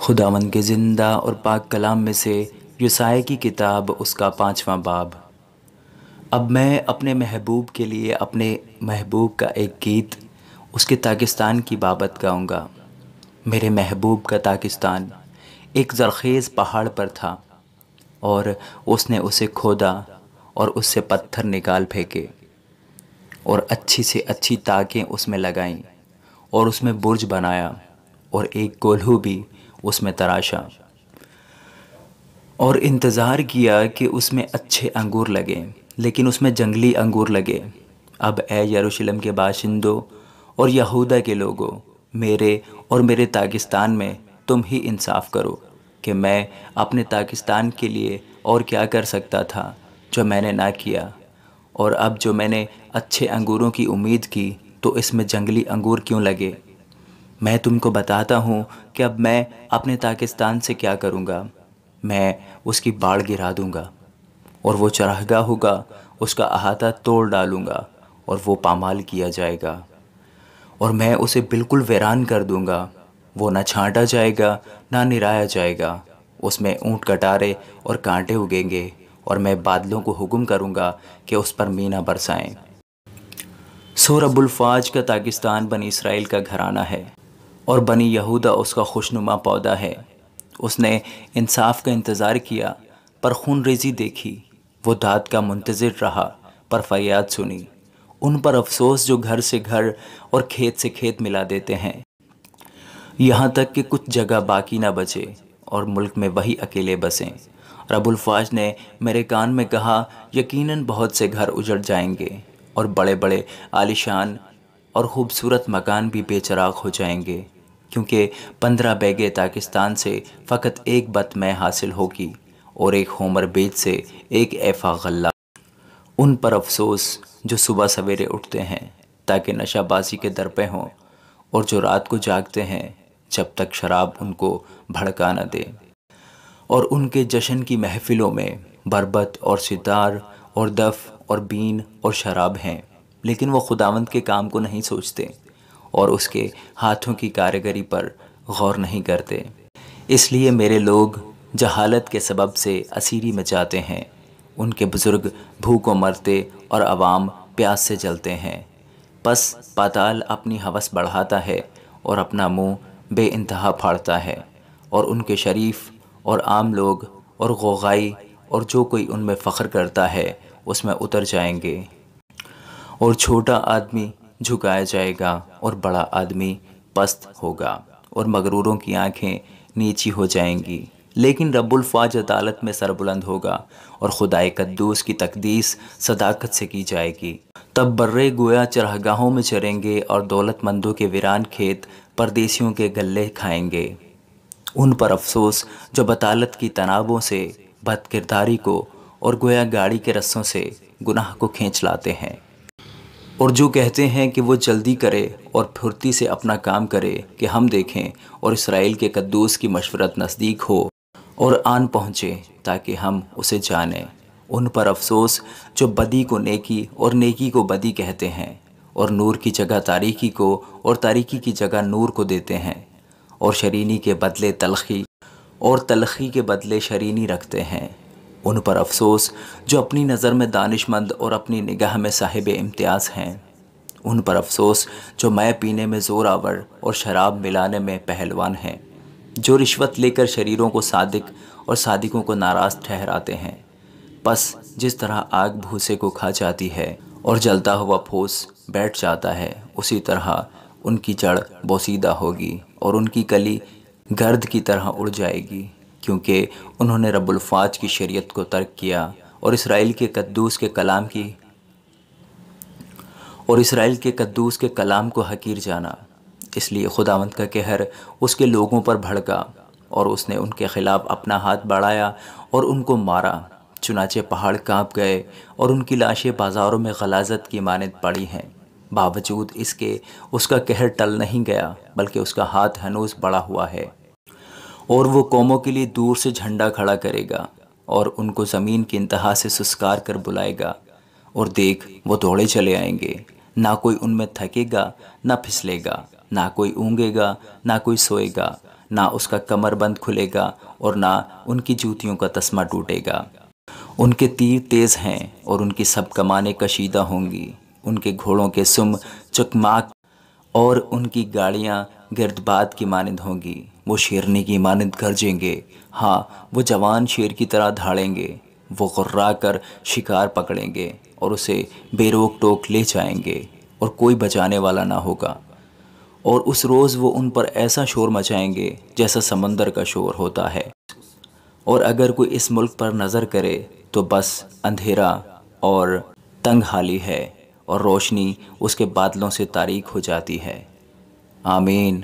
خداوند کے زندہ اور پاک کلام میں سے یسائی کی کتاب اس کا 5واں باب۔ اب میں اپنے محبوب کے لیے اپنے محبوب کا ایک گیت اس کے تاکستان کی بابت گاؤں گا۔ میرے محبوب کا تاکستان ایک زرخیز پہاڑ پر تھا، اور اس نے اسے کھودا اور اس سے پتھر نکال پھینکے اور اچھی سے اچھی تاکیں اس میں لگائیں اور اس میں برج بنایا اور ایک کولہو بھی اس میں تراشا، اور انتظار کیا کہ اس میں اچھے انگور لگیں، لیکن اس میں جنگلی انگور لگے۔ اب اے یروشلم کے باشندوں اور یہودا کے لوگوں، میرے اور میرے تاکستان میں تم ہی انصاف کرو کہ میں اپنے تاکستان کے لیے اور کیا کر سکتا تھا جو میں نے نہ کیا، اور اب جو میں نے اچھے انگوروں کی امید کی تو اس میں جنگلی انگور کیوں لگے؟ میں تم کو بتاتا ہوں کہ اب میں اپنے تاکستان سے کیا کروں گا۔ میں اس کی باڑ گرا دوں گا، اور وہ چراگاہ ہوگا، اس کا احاطہ توڑ ڈالوں گا اور وہ پامال کیا جائے گا، اور میں اسے بالکل ویران کر دوں گا۔ وہ نہ چھانٹا جائے گا نہ نرایا جائے گا، اس میں اونٹ کٹارے اور کانٹے اگیں گے، اور میں بادلوں کو حکم کروں گا کہ اس پر مینا برسائیں۔ سو رب الفاج کا تاکستان بنی اسرائیل کا گھرانہ ہے، اور بنی یہودا اس کا خوشنما پودا ہے۔ اس نے انصاف کا انتظار کیا پر خون ریزی دیکھی، وہ داد کا منتظر رہا پر فریاد سنی۔ ان پر افسوس جو گھر سے گھر اور کھیت سے کھیت ملا دیتے ہیں، یہاں تک کہ کچھ جگہ باقی نہ بچے اور ملک میں وہی اکیلے بسیں۔ رب الفاج نے میرے کان میں کہا، یقیناً بہت سے گھر اجڑ جائیں گے، اور بڑے بڑے عالیشان اور خوبصورت مکان بھی بے چراغ ہو جائیں گے، کیونکہ 15 بیگے تاکستان سے فقط ایک بت میں حاصل ہوگی، اور ایک ہومر بیج سے ایک ایفا غلہ۔ ان پر افسوس جو صبح سویرے اٹھتے ہیں تاکہ نشہ بازی کے درپے ہوں، اور جو رات کو جاگتے ہیں جب تک شراب ان کو بھڑکا نہ دے۔ اور ان کے جشن کی محفلوں میں بربط اور ستار اور دف اور بین اور شراب ہیں، لیکن وہ خداوند کے کام کو نہیں سوچتے اور اس کے ہاتھوں کی کاریگری پر غور نہیں کرتے۔ اس لیے میرے لوگ جہالت کے سبب سے اسیری میں جاتے ہیں، ان کے بزرگ بھوکوں مرتے اور عوام پیاس سے جلتے ہیں۔ پس پاتال اپنی ہوس بڑھاتا ہے اور اپنا منہ بے انتہا پھاڑتا ہے، اور ان کے شریف اور عام لوگ اور غوغائی اور جو کوئی ان میں فخر کرتا ہے اس میں اتر جائیں گے، اور چھوٹا آدمی جھکایا جائے گا اور بڑا آدمی پست ہوگا، اور مغروروں کی آنکھیں نیچی ہو جائیں گی۔ لیکن رب الفاج عدالت میں سربلند ہوگا، اور خدائے قدوس کی تقدیس صداقت سے کی جائے گی۔ تب برے گویا چراگاہوں میں چریں گے، اور دولت مندوں کے ویران کھیت پردیسیوں کے گلے کھائیں گے۔ ان پر افسوس جو بطالت کی تنابوں سے بد کرداری کو اور گویا گاڑی کے رسوں سے گناہ کو کھینچ لاتے ہیں، اور جو کہتے ہیں کہ وہ جلدی کرے اور پھرتی سے اپنا کام کرے کہ ہم دیکھیں، اور اسرائیل کے قدوس کی مشورت نزدیک ہو اور آن پہنچے تاکہ ہم اسے جانیں۔ ان پر افسوس جو بدی کو نیکی اور نیکی کو بدی کہتے ہیں، اور نور کی جگہ تاریکی کو اور تاریکی کی جگہ نور کو دیتے ہیں، اور شرینی کے بدلے تلخی اور تلخی کے بدلے شرینی رکھتے ہیں۔ ان پر افسوس جو اپنی نظر میں دانش مند اور اپنی نگاہ میں صاحب امتیاز ہیں۔ ان پر افسوس جو مے پینے میں زور آور اور شراب ملانے میں پہلوان ہیں، جو رشوت لے کر شریروں کو صادق اور صادقوں کو ناراض ٹھہراتے ہیں۔ پس جس طرح آگ بھوسے کو کھا جاتی ہے اور جلتا ہوا پھوس بیٹھ جاتا ہے، اسی طرح ان کی جڑ بوسیدہ ہوگی اور ان کی کلی گرد کی طرح اڑ جائے گی، کیونکہ انہوں نے رب الفاج کی شریعت کو ترک کیا اور اسرائیل کے قدوس کے کلام کو حقیر جانا۔ اس لیے خداوند کا قہر اس کے لوگوں پر بھڑکا، اور اس نے ان کے خلاف اپنا ہاتھ بڑھایا اور ان کو مارا۔ چنانچہ پہاڑ کانپ گئے اور ان کی لاشیں بازاروں میں غلاظت کی مانند پڑی ہیں۔ باوجود اس کے اس کا قہر ٹل نہیں گیا، بلکہ اس کا ہاتھ ہنوز بڑھا ہوا ہے، اور وہ قوموں کے لیے دور سے جھنڈا کھڑا کرے گا، اور ان کو زمین کی انتہا سے سسکار کر بلائے گا۔ اور دیکھ، وہ دوڑے چلے آئیں گے، نہ کوئی ان میں تھکے گا نہ پھسلے گا، نہ کوئی اونگے گا نہ کوئی سوئے گا، نہ اس کا کمر بند کھلے گا اور نہ ان کی جوتیوں کا تسمہ ٹوٹے گا۔ ان کے تیر تیز ہیں اور ان کی سب کمانیں کشیدہ ہوں گی، ان کے گھوڑوں کے سم چکماک اور ان کی گاڑیاں گردباد کی مانند ہوں گی۔ وہ شیرنی کی مانند گرجیں گے، ہاں وہ جوان شیر کی طرح دھاڑیں گے۔ وہ غرا کر شکار پکڑیں گے اور اسے بے روک ٹوک لے جائیں گے اور کوئی بچانے والا نہ ہوگا۔ اور اس روز وہ ان پر ایسا شور مچائیں گے جیسا سمندر کا شور ہوتا ہے۔ اور اگر کوئی اس ملک پر نظر کرے تو بس اندھیرا اور تنگ حالی ہے، اور روشنی اس کے بادلوں سے تاریک ہو جاتی ہے۔ آمین۔